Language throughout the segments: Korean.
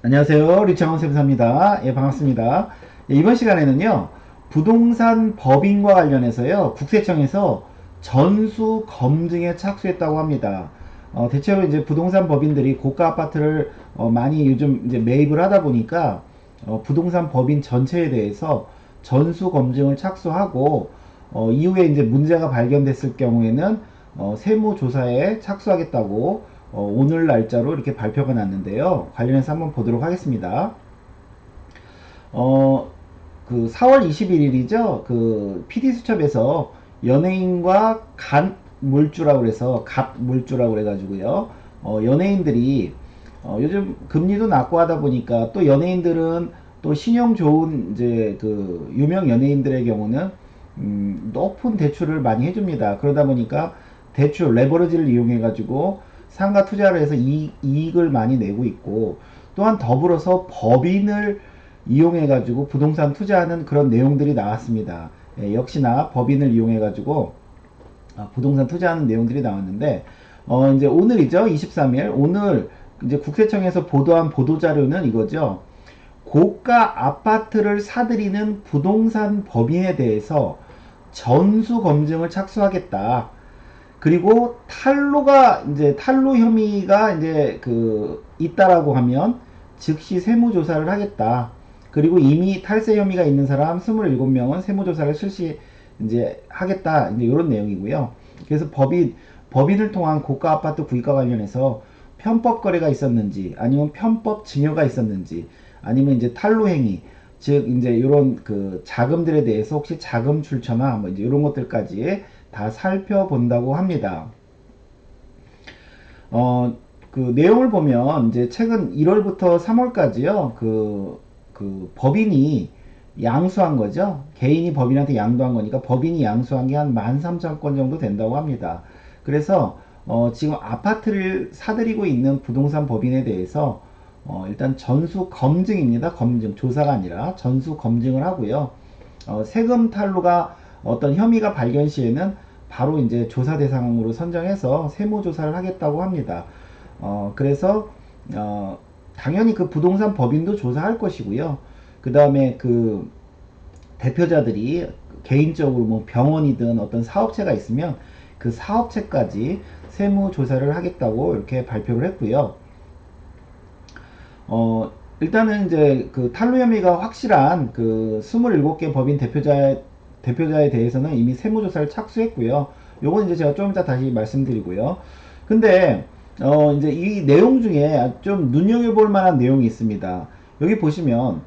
안녕하세요. 리창원 세무사입니다. 예, 반갑습니다. 예, 이번 시간에는요, 부동산 법인과 관련해서요, 국세청에서 전수 검증에 착수했다고 합니다. 대체로 이제 부동산 법인들이 고가 아파트를 많이 요즘 이제 매입을 하다 보니까 부동산 법인 전체에 대해서 전수 검증을 착수하고 이후에 이제 문제가 발견됐을 경우에는 세무조사에 착수하겠다고 오늘 날짜로 이렇게 발표가 났는데요. 관련해서 한번 보도록 하겠습니다. 어, 그 4월 21일이죠. 그 PD수첩에서 연예인과 간 물주라고 그래서 갑 물주라고 그래가지고요. 연예인들이 요즘 금리도 낮고 하다 보니까 또 연예인들은 또 신용 좋은 이제 그 유명 연예인들의 경우는 높은 대출을 많이 해줍니다. 그러다 보니까 대출 레버리지를 이용해 가지고 상가 투자를 해서 이익을 많이 내고 있고, 또한 더불어서 법인을 이용해 가지고 부동산 투자하는 그런 내용들이 나왔습니다. 예, 역시나 법인을 이용해 가지고 부동산 투자하는 내용들이 나왔는데, 이제 오늘이죠. 23일. 오늘 이제 국세청에서 보도한 보도자료는 이거죠. 고가 아파트를 사들이는 부동산 법인에 대해서 전수 검증을 착수하겠다. 그리고 탈루 혐의가 이제 그 있다라고 하면 즉시 세무조사를 하겠다. 그리고 이미 탈세 혐의가 있는 사람 27명은 세무조사를 실시 이제 하겠다. 이제 이런 내용이고요. 그래서 법인을 통한 고가 아파트 구입과 관련해서 편법 거래가 있었는지, 아니면 편법 증여가 있었는지, 아니면 이제 탈루 행위, 즉 이제 이런 그 자금들에 대해서 혹시 자금 출처나 뭐 이제 이런 것들까지 다 살펴본다고 합니다. 어, 그 내용을 보면 이제 최근 1월부터 3월까지요. 그 법인이 양수한 거죠. 개인이 법인한테 양도한 거니까 법인이 양수한 게 한 13,000건 정도 된다고 합니다. 그래서 지금 아파트를 사들이고 있는 부동산 법인에 대해서 일단 전수 검증입니다. 검증, 조사가 아니라 전수 검증을 하고요. 세금 탈루가 어떤 혐의가 발견 시에는 바로 이제 조사 대상으로 선정해서 세무 조사를 하겠다고 합니다. 그래서 당연히 그 부동산 법인도 조사할 것이고요. 그 다음에 그 대표자들이 개인적으로 뭐 병원이든 어떤 사업체가 있으면 그 사업체까지 세무 조사를 하겠다고 이렇게 발표를 했고요. 일단은 이제 그 탈루 혐의가 확실한 그 27개 법인 대표자에 대해서는 이미 세무조사를 착수했고요. 요건 이제 제가 좀 이따 다시 말씀드리고요. 근데, 이제 이 내용 중에 좀 눈여겨볼 만한 내용이 있습니다. 여기 보시면,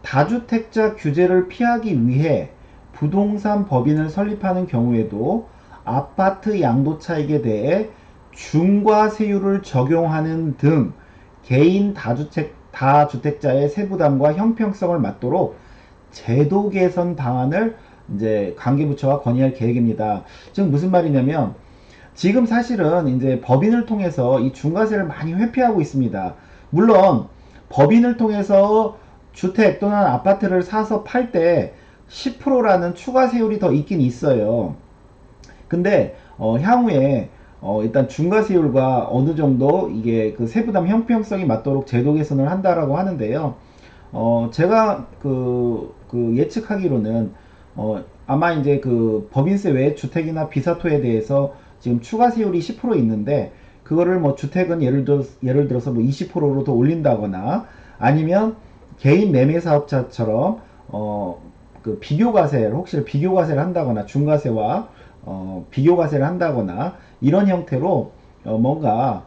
다주택자 규제를 피하기 위해 부동산 법인을 설립하는 경우에도 아파트 양도차익에 대해 중과세율을 적용하는 등 개인 다주택자의 세부담과 형평성을 맞도록 제도 개선 방안을 이제 관계부처와 건의할 계획입니다. 지금 무슨 말이냐면, 지금 사실은 이제 법인을 통해서 이 중과세를 많이 회피하고 있습니다. 물론 법인을 통해서 주택 또는 아파트를 사서 팔 때 10%라는 추가세율이 더 있긴 있어요. 근데 향후에 일단 중과세율과 어느 정도 이게 그 세부담 형평성이 맞도록 제도 개선을 한다라고 하는데요. 제가 그 예측하기로는 아마 이제 그 법인세 외에 주택이나 비사토에 대해서 지금 추가세율이 10% 있는데, 그거를 뭐 주택은 예를 들어서 뭐 20%로 더 올린다거나, 아니면 개인 매매 사업자처럼 그 비교과세를 혹시 비교과세를 한다거나, 중과세와 비교과세를 한다거나, 이런 형태로 뭔가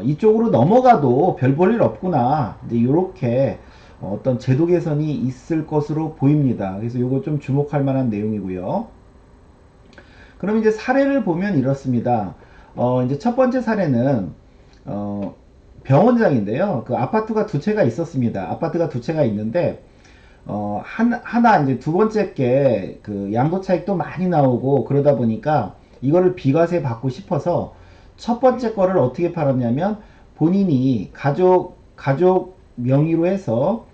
이쪽으로 넘어가도 별 볼 일 없구나, 이제 이렇게 어떤 제도 개선이 있을 것으로 보입니다. 그래서 이거 좀 주목할 만한 내용이고요. 그럼 이제 사례를 보면 이렇습니다. 이제 첫 번째 사례는 병원장인데요. 그 아파트가 두 채가 있었습니다. 아파트가 두 채가 있는데 하나 이제 두 번째 게 그 양도 차익도 많이 나오고 그러다 보니까 이거를 비과세 받고 싶어서 첫 번째 거를 어떻게 팔았냐면, 본인이 가족 명의로 해서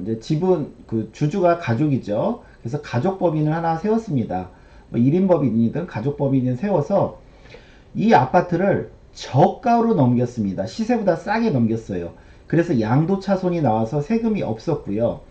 이제 지분 그 주주가 가족이죠. 그래서 가족 법인을 하나 세웠습니다. 뭐 1인 법인이든 가족 법인을 세워서 이 아파트를 저가로 넘겼습니다. 시세보다 싸게 넘겼어요. 그래서 양도차손이 나와서 세금이 없었고요.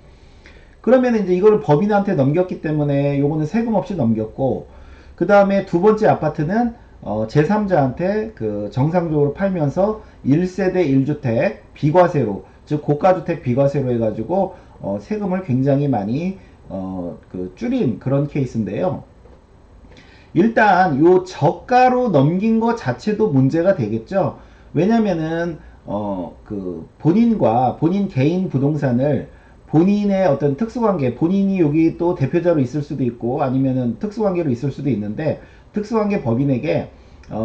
그러면 이제 이거를 법인한테 넘겼기 때문에 요거는 세금 없이 넘겼고, 그 다음에 두 번째 아파트는 제3자한테 그 정상적으로 팔면서 1세대 1주택 비과세로, 즉 고가주택 비과세로 해가지고 세금을 굉장히 많이 그 줄인 그런 케이스인데요. 일단 요 저가로 넘긴 것 자체도 문제가 되겠죠. 왜냐면은 그 본인과 본인 개인 부동산을 본인의 어떤 특수관계, 본인이 여기 또 대표자로 있을 수도 있고 아니면은 특수관계로 있을 수도 있는데, 특수관계 법인에게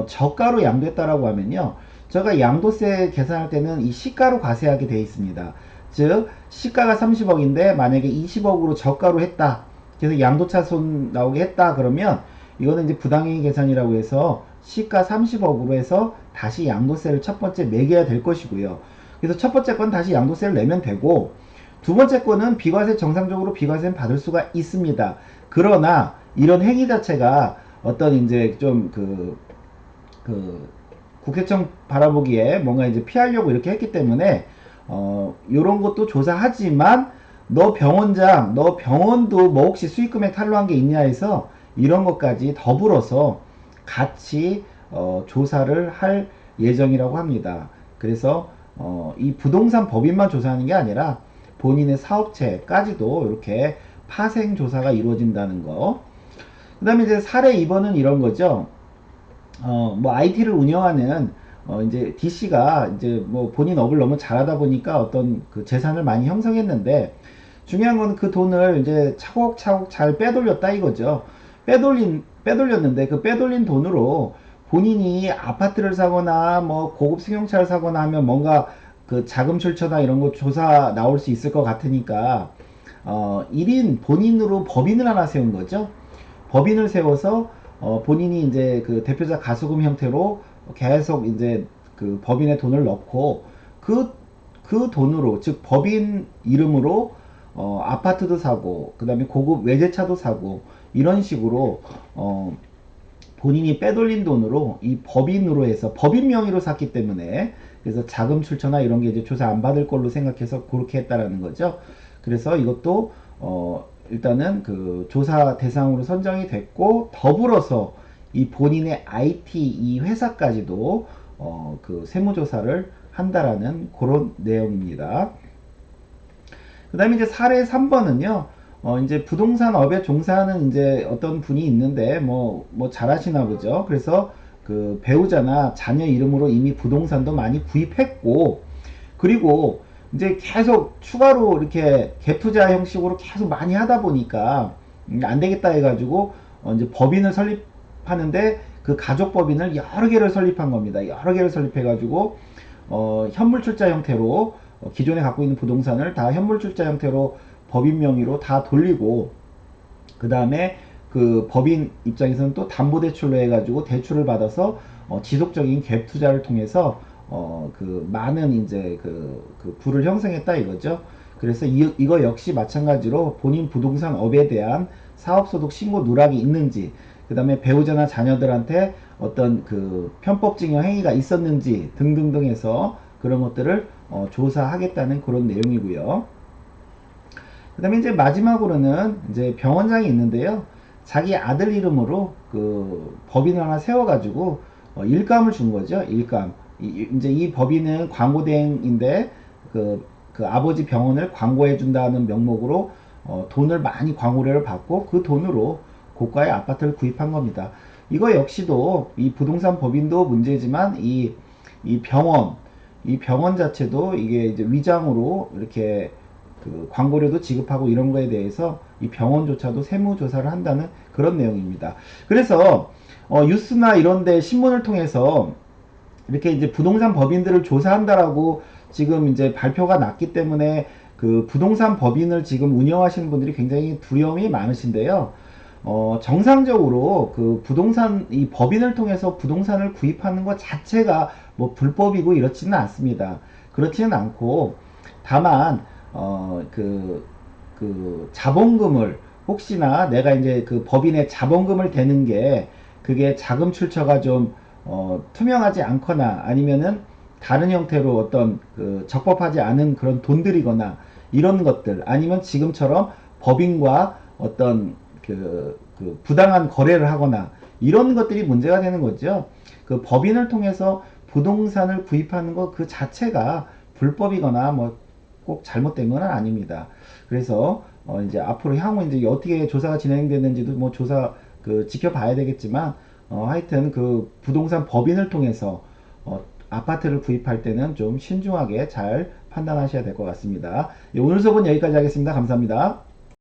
저가로 양도했다라고 하면요, 제가 양도세 계산할 때는 이 시가로 과세하게 되어 있습니다. 즉 시가가 30억인데 만약에 20억으로 저가로 했다, 그래서 양도차손 나오게 했다 그러면 이거는 이제 부당이익 계산이라고 해서 시가 30억으로 해서 다시 양도세를 첫 번째 매겨야 될 것이고요. 그래서 첫 번째 건 다시 양도세를 내면 되고, 두 번째 거는 비과세, 정상적으로 비과세는 받을 수가 있습니다. 그러나 이런 행위 자체가 어떤 이제 좀 국세청 바라보기에 뭔가 이제 피하려고 이렇게 했기 때문에 요런 것도 조사하지만, 너 병원장, 너 병원도 뭐 혹시 수익금액 탈루한 게 있냐 해서 이런 것까지 더불어서 같이 조사를 할 예정이라고 합니다. 그래서 이 부동산 법인만 조사하는 게 아니라 본인의 사업체까지도 이렇게 파생 조사가 이루어진다는 거. 그 다음에 이제 사례 2번은 이런 거죠. 뭐 IT를 운영하는 이제 DC가 이제 뭐 본인 업을 너무 잘하다 보니까 어떤 그 재산을 많이 형성했는데, 중요한 건 그 돈을 이제 차곡차곡 잘 빼돌렸다 이거죠. 빼돌렸는데 그 빼돌린 돈으로 본인이 아파트를 사거나 뭐 고급 승용차를 사거나 하면 뭔가 그 자금 출처나 이런 거 조사 나올 수 있을 것 같으니까 1인 본인으로 법인을 하나 세운 거죠. 법인을 세워서 본인이 이제 그 대표자 가수금 형태로 계속 이제 그 법인의 돈을 넣고, 그 돈으로, 즉 법인 이름으로 아파트도 사고 그 다음에 고급 외제차도 사고 이런 식으로 본인이 빼돌린 돈으로 이 법인으로 해서 법인 명의로 샀기 때문에, 그래서 자금 출처나 이런 게 이제 조사 안 받을 걸로 생각해서 그렇게 했다라는 거죠. 그래서 이것도 일단은 그 조사 대상으로 선정이 됐고, 더불어서 이 본인의 IT 이 회사까지도 그 세무조사를 한다라는 그런 내용입니다. 그 다음에 이제 사례 3번은요, 이제 부동산 업에 종사하는 이제 어떤 분이 있는데, 뭐 잘하시나 보죠. 그래서 그 배우자나 자녀 이름으로 이미 부동산도 많이 구입했고, 그리고 이제 계속 추가로 이렇게 갭투자 형식으로 계속 많이 하다 보니까 안 되겠다 해가지고 이제 법인을 설립하는데, 그 가족 법인을 여러 개를 설립한 겁니다. 여러 개를 설립해가지고 현물 출자 형태로 기존에 갖고 있는 부동산을 다 현물 출자 형태로 법인 명의로 다 돌리고, 그 다음에 그 법인 입장에서는 또 담보대출로 해가지고 대출을 받아서 지속적인 갭 투자를 통해서 그 많은 이제 그 부를 형성했다 이거죠. 그래서 이거 역시 마찬가지로 본인 부동산 업에 대한 사업소득 신고 누락이 있는지, 그 다음에 배우자나 자녀들한테 어떤 그 편법증여 행위가 있었는지 등등등 해서 그런 것들을 조사하겠다는 그런 내용이고요. 그 다음에 이제 마지막으로는 이제 병원장이 있는데요. 자기 아들 이름으로 그 법인을 하나 세워가지고 일감을 준 거죠. 일감. 이제 이 법인은 광고대행인데 그 아버지 병원을 광고해 준다는 명목으로 돈을 많이 광고료를 받고 그 돈으로 고가의 아파트를 구입한 겁니다. 이거 역시도 이 부동산 법인도 문제지만 이 병원 자체도 이게 이제 위장으로 이렇게 그 광고료도 지급하고 이런 거에 대해서 이 병원조차도 세무조사를 한다는 그런 내용입니다. 그래서 뉴스나 이런데 신문을 통해서 이렇게 이제 부동산 법인들을 조사한다라고 지금 이제 발표가 났기 때문에 그 부동산 법인을 지금 운영하시는 분들이 굉장히 두려움이 많으신데요. 정상적으로 그 부동산 이 법인을 통해서 부동산을 구입하는 것 자체가 뭐 불법이고 이렇지는 않습니다. 그렇지는 않고, 다만 그 자본금을 혹시나 내가 이제 그 법인의 자본금을 대는 게 그게 자금 출처가 좀 투명하지 않거나 아니면은 다른 형태로 어떤 그 적법하지 않은 그런 돈들이거나 이런 것들, 아니면 지금처럼 법인과 어떤 그 부당한 거래를 하거나 이런 것들이 문제가 되는 거죠. 그 법인을 통해서 부동산을 구입하는 것 그 자체가 불법이거나 뭐 꼭 잘못된 건 아닙니다. 그래서 이제 앞으로 향후 이제 어떻게 조사가 진행되는지도 뭐 조사 그 지켜봐야 되겠지만, 하여튼 그 부동산 법인을 통해서 아파트를 구입할 때는 좀 신중하게 잘 판단하셔야 될 것 같습니다. 예, 오늘 수업은 여기까지 하겠습니다. 감사합니다.